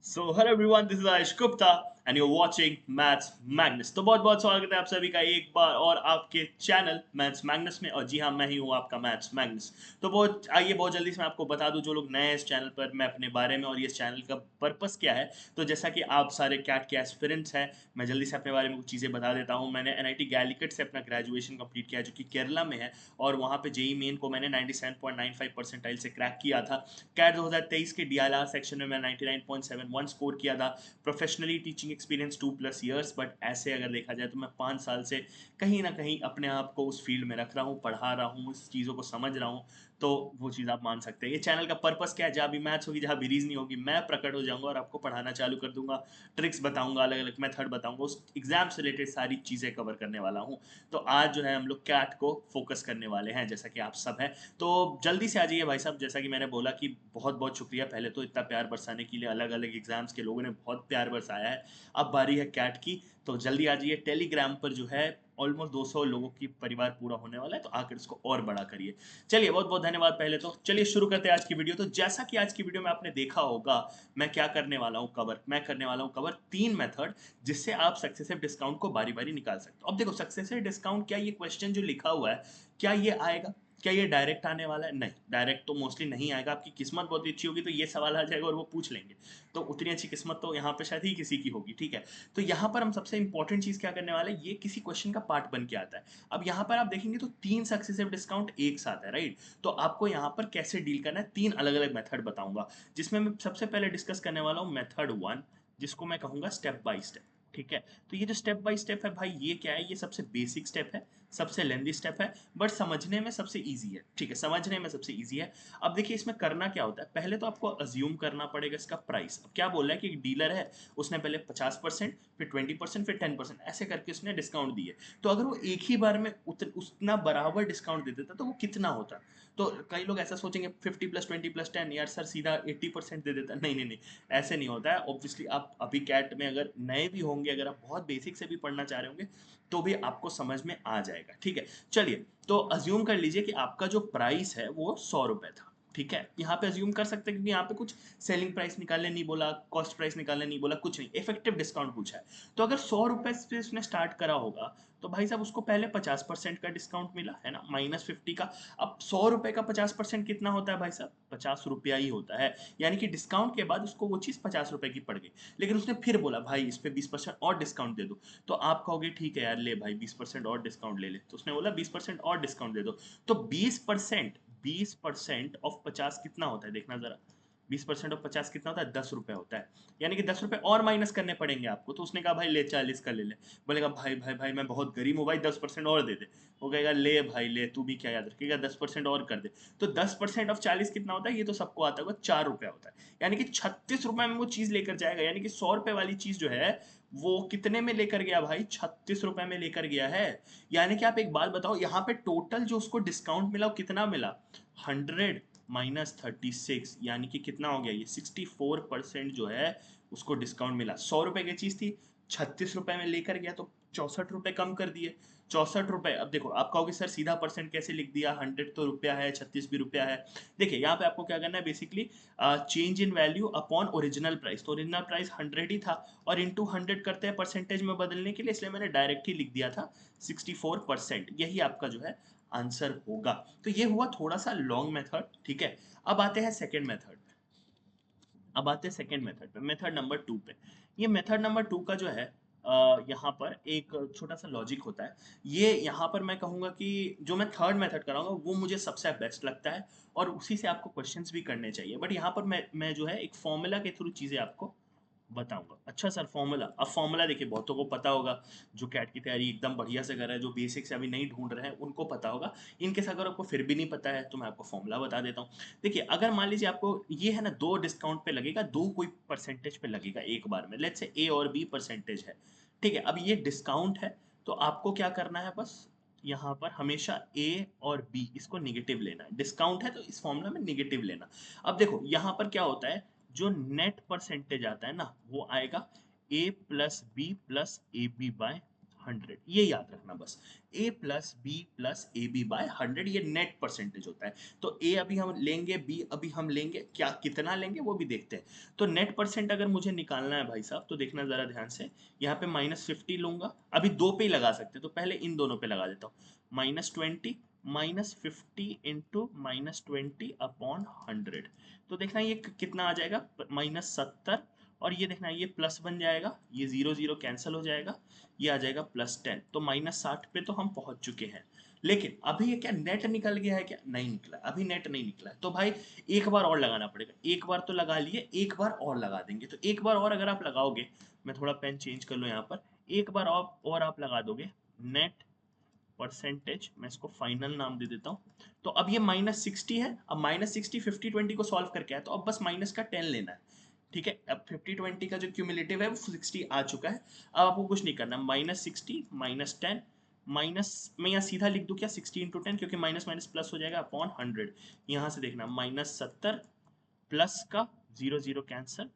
So hello everyone, this is Ayush Gupta and you're watching Maths Magnus। तो बहुत बहुत स्वागत है आप सभी का एक बार और आपके चैनल मैथ्स मैग्नस में। और जी हाँ, मैं ही हूँ आपका मैथ्स मैग्नस। तो बहुत जल्दी से मैं आपको बता दूं, जो लोग नए हैं इस चैनल पर, मैं अपने बारे में और ये चैनल का पर्पस क्या है। तो जैसा कि आप सारे कैट के एस्पिरेंट्स हैं, मैं जल्दी से अपने बारे में कुछ चीज़ें बता देता हूँ। मैंने एनआईटी गैलिकट से अपना ग्रेजुएशन कंप्लीट किया, जो कि केरला में है, और वहाँ पे जेई मेन को मैंने 97.95 परसेंटाइल से क्रैक किया था। कैट 2023 के डीएलआर सेक्शन में मैं 99.71 स्कोर किया था। Professionally teaching experience 2+ years, but ऐसे अगर देखा जाए तो मैं 5 साल से कहीं ना कहीं अपने आप को उस फील्ड में रख रहा हूँ, पढ़ा रहा हूँ, इस चीज़ों को समझ रहा हूँ। तो वो चीज़ आप मान सकते हैं। ये चैनल का पर्पस क्या है, जहाँ भी मैथ्स होगी, जहाँ भी रीजनिंग होगी, मैं प्रकट हो जाऊंगा और आपको पढ़ाना चालू कर दूंगा। ट्रिक्स बताऊंगा, अलग अलग मेथड बताऊंगा, उस एग्जाम से रिलेटेड सारी चीज़ें कवर करने वाला हूँ। तो आज जो है हम लोग कैट को फोकस करने वाले हैं, जैसा कि आप सब हैं। तो जल्दी से आ जाइए भाई साहब। जैसा कि मैंने बोला कि बहुत बहुत शुक्रिया पहले तो इतना प्यार बरसाने के लिए। अलग अलग एग्जाम्स के लोगों ने बहुत प्यार बरसाया है। अब बारी है कैट की। तो जल्दी आ जाइए। टेलीग्राम पर जो है ऑलमोस्ट 200 लोगों की परिवार पूरा होने वाला है, तो आकर इसको और बड़ा करिए। चलिए, बहुत बहुत धन्यवाद। पहले तो चलिए शुरू करते हैं आज की वीडियो। तो जैसा कि आज की वीडियो में आपने देखा होगा, मैं क्या करने वाला हूँ कवर, मैं करने वाला हूँ कवर 3 मेथड, जिससे आप सक्सेसिव डिस्काउंट को बारी बारी निकाल सकते हो। अब देखो, सक्सेसिव डिस्काउंट, क्या ये क्वेश्चन जो लिखा हुआ है, क्या ये आएगा? क्या ये डायरेक्ट आने वाला है? नहीं, डायरेक्ट तो मोस्टली नहीं आएगा। आपकी किस्मत बहुत अच्छी होगी तो ये सवाल आ जाएगा और वो पूछ लेंगे। तो उतनी अच्छी किस्मत तो यहाँ पे शायद ही किसी की होगी, ठीक है। तो यहाँ पर हम सबसे इंपॉर्टेंट चीज़ क्या करने वाले हैं, ये किसी क्वेश्चन का पार्ट बन के आता है। अब यहाँ पर आप देखेंगे तो 3 सक्सेसिव डिस्काउंट एक साथ है, राइट। तो आपको यहाँ पर कैसे डील करना है, 3 अलग अलग मेथड बताऊंगा, जिसमें मैं सबसे पहले डिस्कस करने वाला हूँ मेथड 1, जिसको मैं कहूँगा स्टेप बाय स्टेप। ठीक है। तो ये जो स्टेप बाय स्टेप है भाई, ये क्या है? ये सबसे बेसिक स्टेप है, सबसे लेंदी स्टेप है, बट समझने में सबसे इजी है। ठीक है, समझने में सबसे इजी है। अब देखिए, इसमें करना क्या होता है, पहले तो आपको अज्यूम करना पड़ेगा इसका प्राइस। अब क्या बोल रहा है कि एक डीलर है, उसने पहले 50%, फिर 20%, फिर 10%, ऐसे करके उसने डिस्काउंट दिए। तो अगर वो एक ही बार में उतना बराबर डिस्काउंट दे देता तो वो कितना होता? तो कई लोग ऐसा सोचेंगे 50+20+10, यार सर सीधा 80% दे देता। नहीं नहीं नहीं, ऐसे नहीं होता है। ऑब्वियसली आप अभी कैट में अगर नए भी होंगे, अगर आप बहुत बेसिक से भी पढ़ना चाह रहे होंगे, तो भी आपको समझ में आ जाएगा। ठीक है। चलिए, तो अज्यूम कर लीजिए कि आपका जो प्राइस है वो 100 रुपए था। ठीक है, यहाँ पे अज्यूम कर सकते हैं, क्योंकि यहाँ पे कुछ सेलिंग प्राइस निकालने नहीं बोला, कॉस्ट प्राइस निकालने नहीं बोला, कुछ नहीं, इफेक्टिव डिस्काउंट पूछा है। तो अगर 100 रुपए से उसने स्टार्ट करा होगा, तो भाई साहब उसको पहले 50% का डिस्काउंट मिला है ना, -50 का। अब 100 रुपए का 50% कितना होता है भाई साहब? 50 रुपया ही होता है। यानी कि डिस्काउंट के बाद उसको वो चीज़ 50 रुपए की पड़ गई। लेकिन उसने फिर बोला भाई इस पे 20% और डिस्काउंट दे दो। तो आप कहोगे ठीक है यार, ले भाई 20% और डिस्काउंट ले ले। तो उसने बोला 20% और डिस्काउंट दे दो। तो 20% ऑफ 50 कितना होता है, देखना जरा। 20% ऑफ 50 कितना होता है? 10 रुपए होता है। यानी कि 10 रुपए और माइनस करने पड़ेंगे आपको। तो उसने कहा भाई ले 40 का ले ले। बोलेगा भाई भाई भाई मैं बहुत गरीब हूँ भाई, 10% और दे दे। वो कहेगा ले भाई ले, तू भी क्या याद रखेगा, 10% और कर दे। तो 10% ऑफ 40 कितना होता है? ये तो सबको आता होगा, 4 रुपया होता है। यानी कि 36 रुपए में वो चीज लेकर जाएगा। यानी कि 100 रुपए वाली चीज जो है, वो कितने में लेकर गया भाई? 36 रुपए में लेकर गया है। यानी कि आप एक बात बताओ, यहाँ पे टोटल जो उसको डिस्काउंट मिला वो कितना मिला? 100 - 36, यानी कि कितना हो गया? ये 64% जो है उसको डिस्काउंट मिला। 100 रुपए की चीज थी, 36 रुपए में लेकर गया, तो 64 रुपए कम कर दिए। 64 रुपए। अब देखो, आप कहोगे सर सीधा परसेंट कैसे लिख दिया, 100 तो रुपया है, 36 भी रुपया है। देखिए, यहाँ पे आपको क्या करना है, basically change in value upon original price. तो ओरिजिनल प्राइस 100 ही था, और इंटू 100 करते हैं परसेंटेज में बदलने के लिए, इसलिए मैंने डायरेक्ट ही लिख दिया था 64%। यही आपका जो है आंसर होगा। तो ये हुआ थोड़ा सा लॉन्ग मेथड। ठीक है। अब आते हैं सेकेंड मेथड। अब आते हैं सेकेंड मेथड पे, मेथड नंबर 2 पे। ये मेथड नंबर 2 का जो है, यहाँ पर एक छोटा सा लॉजिक होता है। ये यहाँ पर मैं कहूँगा कि जो मैं थर्ड मेथड कराऊंगा वो मुझे सबसे बेस्ट लगता है, और उसी से आपको क्वेश्चंस भी करने चाहिए। बट यहाँ पर मैं जो है एक फॉर्मूला के थ्रू चीज़ें आपको बताऊंगा। अच्छा सर, फॉर्मूला? अब फॉर्मूला देखिए, बहुतों को पता होगा, जो कैट की तैयारी एकदम बढ़िया से कर रहे हैं, जो बेसिक से अभी नहीं ढूंढ रहे हैं, उनको पता होगा। इनकेस अगर आपको फिर भी नहीं पता है, तो मैं आपको फॉर्मूला बता देता हूँ। देखिए, अगर मान लीजिए आपको ये है ना, दो डिस्काउंट पे लगेगा, दो कोई परसेंटेज पे लगेगा एक बार में, लेट्स से ए और बी परसेंटेज है। ठीक है। अब ये डिस्काउंट है, तो आपको क्या करना है, बस यहाँ पर हमेशा ए और बी इसको निगेटिव लेना है। डिस्काउंट है तो इस फॉर्मूला में निगेटिव लेना। अब देखो यहाँ पर क्या होता है, जो नेट परसेंटेज आता है ना, वो आएगा a plus B plus A B by 100, ये याद रखना बस। a plus B plus A B by 100, ये नेट परसेंटेज होता है। तो a अभी हम लेंगे, b अभी हम लेंगे, क्या कितना लेंगे वो भी देखते हैं। तो नेट परसेंट अगर मुझे निकालना है भाई साहब, तो देखना जरा ध्यान से, यहाँ पे -50 लूंगा, अभी दो पे ही लगा सकते, तो पहले इन दोनों पे लगा देता हूँ। -20 -50 इंटू -20 अपॉन 100, तो देखना ये कितना आ जाएगा, -70, और ये देखना ये प्लस बन जाएगा, ये 0 0 कैंसिल हो जाएगा, ये आ जाएगा +10, तो -60 पे तो हम पहुंच चुके हैं। लेकिन अभी ये क्या नेट निकल गया है, क्या नहीं निकला, अभी नेट नहीं निकला है, तो भाई एक बार और लगाना पड़ेगा। एक बार तो लगा लिए, एक बार और लगा देंगे। तो एक बार और अगर आप लगाओगे, मैं थोड़ा पेन चेंज कर लूँ यहाँ पर, एक बार और आप लगा दोगे नेट परसेंटेज, मैं इसको फाइनल नाम दे देता हूँ। तो अब ये -60 है, अब -60 50-20 को सॉल्व करके आया, तो अब बस माइनस का 10 लेना है। ठीक है, अब 50-20 का जो क्यूमुलेटिव है वो 60 आ चुका है। अब आपको कुछ नहीं करना, -60 -10 माइनस, मैं यहाँ सीधा लिख दूँ क्या, 60 इंटू 10, क्योंकि माइनस माइनस प्लस हो जाएगा, अपॉन 100। यहाँ से देखना -70 प्लस का 0 0 कैंसिल,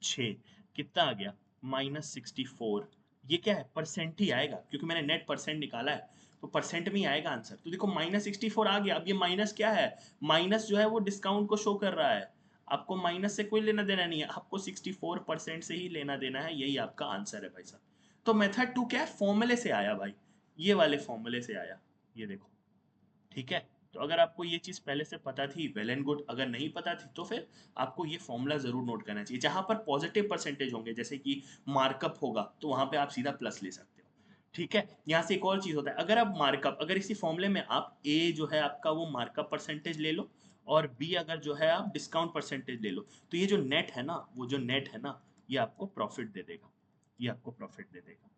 6, कितना आ गया, -64। ये क्या है, परसेंट ही आएगा, क्योंकि मैंने नेट परसेंट निकाला है, तो परसेंट में ही आएगा आंसर। तो देखो -64 आ गया। अब ये माइनस क्या है, माइनस जो है वो डिस्काउंट को शो कर रहा है। आपको माइनस से कोई लेना देना नहीं है, आपको 64% से ही लेना देना है, यही आपका आंसर है भाई साहब। तो मेथड 2 क्या है, फॉर्मूले से आया भाई, ये वाले फॉर्मूले से आया, ये देखो। ठीक है, तो अगर आपको ये चीज़ पहले से पता थी, वेल एंड गुड, अगर नहीं पता थी तो फिर आपको ये फॉर्मूला ज़रूर नोट करना चाहिए। जहाँ पर पॉजिटिव परसेंटेज होंगे, जैसे कि मार्कअप होगा, तो वहाँ पे आप सीधा प्लस ले सकते हो। ठीक है, यहाँ से एक और चीज़ होता है, अगर आप मार्कअप, अगर इसी फॉर्मूले में आप ए जो है आपका वो मार्कअप परसेंटेज ले लो, और बी अगर जो है आप डिस्काउंट परसेंटेज ले लो, तो ये जो नेट है ना, वो जो नेट है ना, ये आपको प्रॉफिट दे देगा, ये आपको प्रॉफिट दे देगा।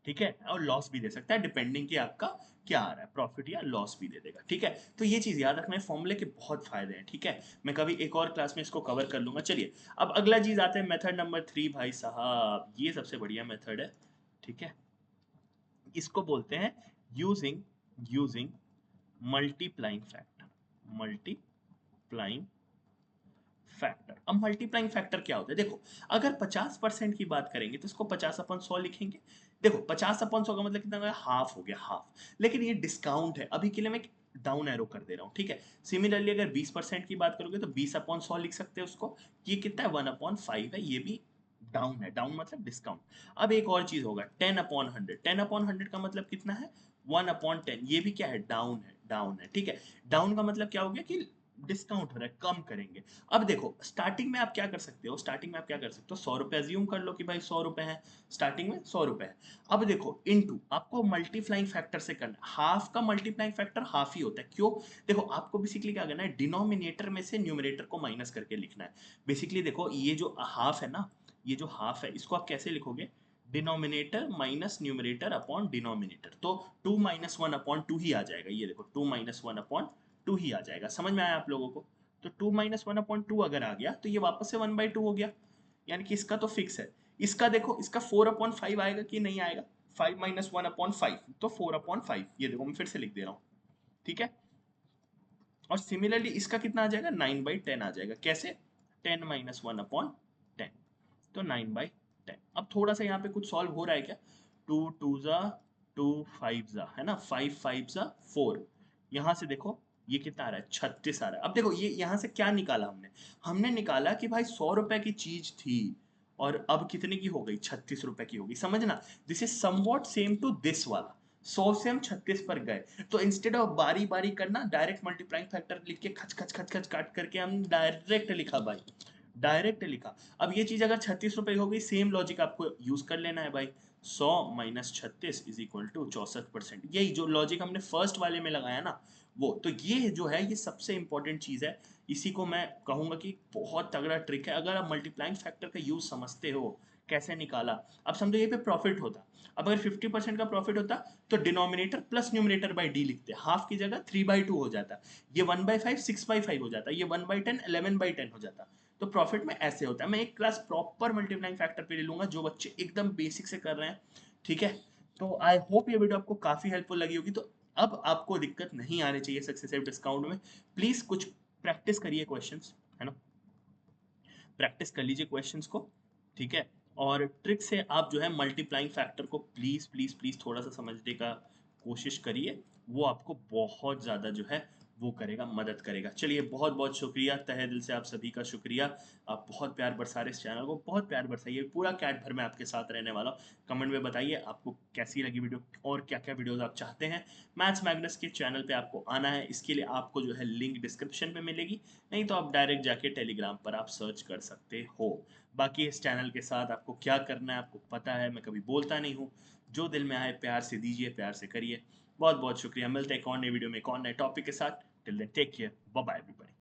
ठीक है, और लॉस भी दे सकता है, डिपेंडिंग कि आपका क्या आ रहा है, प्रॉफिट या लॉस भी दे देगा। ठीक है, तो ये चीज़ याद रखना है, फॉर्मूले के बहुत फायदे हैं। ठीक है, मैं कभी एक और क्लास में इसको कवर कर लूंगा। चलिए, अब अगला चीज़ आते हैं, मेथड नंबर 3 भाई साहब, ये सबसे बढ़िया मेथड है। ठीक है, इसको बोलते हैं using using multiplying factor, multiplying factor. अब मल्टीप्लाइंग फैक्टर क्या होता है, देखो, अगर 50% की बात करेंगे तो इसको 50/100 लिखेंगे। देखो, 50/100 का मतलब कितना हो गया, हाफ हो गया, हाफ। लेकिन ये डिस्काउंट है, अभी के लिए मैं डाउन एरो कर दे रहा हूँ। ठीक है, सिमिलरली अगर 20% की बात करोगे तो 20/100 लिख सकते हैं उसको। ये कितना है, 1/5 है, ये भी डाउन है, डाउन मतलब डिस्काउंट। अब एक और चीज होगा, 10/100, 10/100 का मतलब कितना है, 1/10, ये भी क्या है, डाउन है, डाउन है। ठीक है, डाउन का मतलब क्या हो गया कि डिस्काउंट हो रहा है, कम करेंगे। अब देखो, स्टार्टिंग में आप क्या कर सकते हो, स्टार्टिंग में आप क्या कर सकते हो, 100 रुपए अज्यूम कर लो कि भाई 100 रुपए है, स्टार्टिंग में 100 रुपए है। अब देखो, इनटू आपको मल्टीप्लाइंग फैक्टर से करना है, हाफ का मल्टीप्लाइंग फैक्टर हाफ ही होता है। क्यों, देखो आपको बेसिकली क्या करना है, डिनोमिनेटर में से न्यूमरेटर को माइनस करके लिखना है। बेसिकली देखो, ये जो हाफ है ना, ये जो हाफ है, इसको आप कैसे लिखोगे, denominator minus numerator upon denominator, तो 2 - 1/2 ही आ जाएगा। ये देखो, 2 - 1/2 ही आ जाएगा। समझ में आया आप लोगों को, तो 2 - 1/2 अगर आ गया, तो ये वापस से 1/2 हो गया, यानी कि इसका तो फिक्स है। इसका देखो, इसका 4/5 आएगा कि नहीं आएगा, 5 - 1/5, तो 4/5, ये देखो मैं फिर से लिख दे रहा हूँ। ठीक है, और सिमिलरली इसका कितना आ जाएगा, 9/10 आ जाएगा। कैसे, 10 - 1/10, तो 9/10। अब थोड़ा सा यहाँ पे कुछ सॉल्व हो रहा है क्या, 2 2 2 5 है ना, 5 5 4, यहाँ से देखो ये कितना आ रहा है, 36 आ रहा है। अब देखो, ये यहाँ से क्या निकाला हमने, हमने निकाला कि भाई 100 रुपए की चीज थी, और अब कितने की हो गई, 36 रुपए की हो गई। समझना, this is somewhat same to this वाला, 100 से हम 36 पर गए। तो इंस्टेड ऑफ बारी बारी करना, डायरेक्ट मल्टीप्लाइंग फैक्टर लिख के खच खच खच खच काट करके हम डायरेक्ट लिखा भाई, डायरेक्ट लिखा। अब ये चीज अगर 36 रुपए होगी, सेम लॉजिक आपको यूज कर लेना है भाई, 100 - 36 इज इक्वल टू 64%। यही जो लॉजिक हमने फर्स्ट वाले में लगाया ना, वो तो ये जो है, ये सबसे इंपॉर्टेंट चीज है। इसी को मैं कहूंगा कि बहुत तगड़ा ट्रिक है। अगर आप मल्टीप्लाइंग फैक्टर का यूज समझते हो, कैसे निकाला, अब समझो ये पे प्रॉफिट होता, अब अगर 50% का प्रॉफिट होता, तो denominator plus numerator by D लिखते, हाफ की जगह 3/2 हो जाता, ये 1/5 6/5 हो जाता, ये 1/10 11/10 हो जाता। तो प्रॉफिट में ऐसे होता है। मैं एक क्लास प्रॉपर मल्टीप्लाइंग फैक्टर पे ले लूंगा, जो बच्चे एकदम बेसिक से कर रहे हैं। ठीक है, तो आई होप ये वीडियो आपको काफी हेल्पफुल लगी होगी। तो अब आपको दिक्कत नहीं आनी चाहिए सक्सेसिव डिस्काउंट में। प्लीज कुछ प्रैक्टिस करिए क्वेश्चंस, है ना, प्रैक्टिस कर लीजिए क्वेश्चंस को। ठीक है, और ट्रिक से आप जो है मल्टीप्लाइंग फैक्टर को प्लीज़, प्लीज़, प्लीज़ थोड़ा-सा समझने का कोशिश करिए। वो आपको बहुत ज़्यादा जो है वो करेगा, मदद करेगा। चलिए बहुत-बहुत शुक्रिया, तहे दिल से आप सभी का शुक्रिया। आप बहुत प्यार बरसा रहे इस चैनल को, बहुत प्यार बरसाइए। पूरा कैट भर मैं आपके साथ रहने वाला हूँ। कमेंट में बताइए आपको कैसी लगी वीडियो और क्या-क्या वीडियोज़ आप चाहते हैं। मैथ्स मैग्नस के चैनल पे आपको आना है, इसके लिए आपको जो है लिंक डिस्क्रिप्शन में मिलेगी, नहीं तो आप डायरेक्ट जाके टेलीग्राम पर आप सर्च कर सकते हो। बाकी इस चैनल के साथ आपको क्या करना है आपको पता है, मैं कभी बोलता नहीं हूँ। जो दिल में आए प्यार से दीजिए, प्यार से करिए। बहुत-बहुत शुक्रिया। मिलते हैं एक और नई वीडियो में एक और नए टॉपिक के साथ। Till then take care. Bye bye everybody.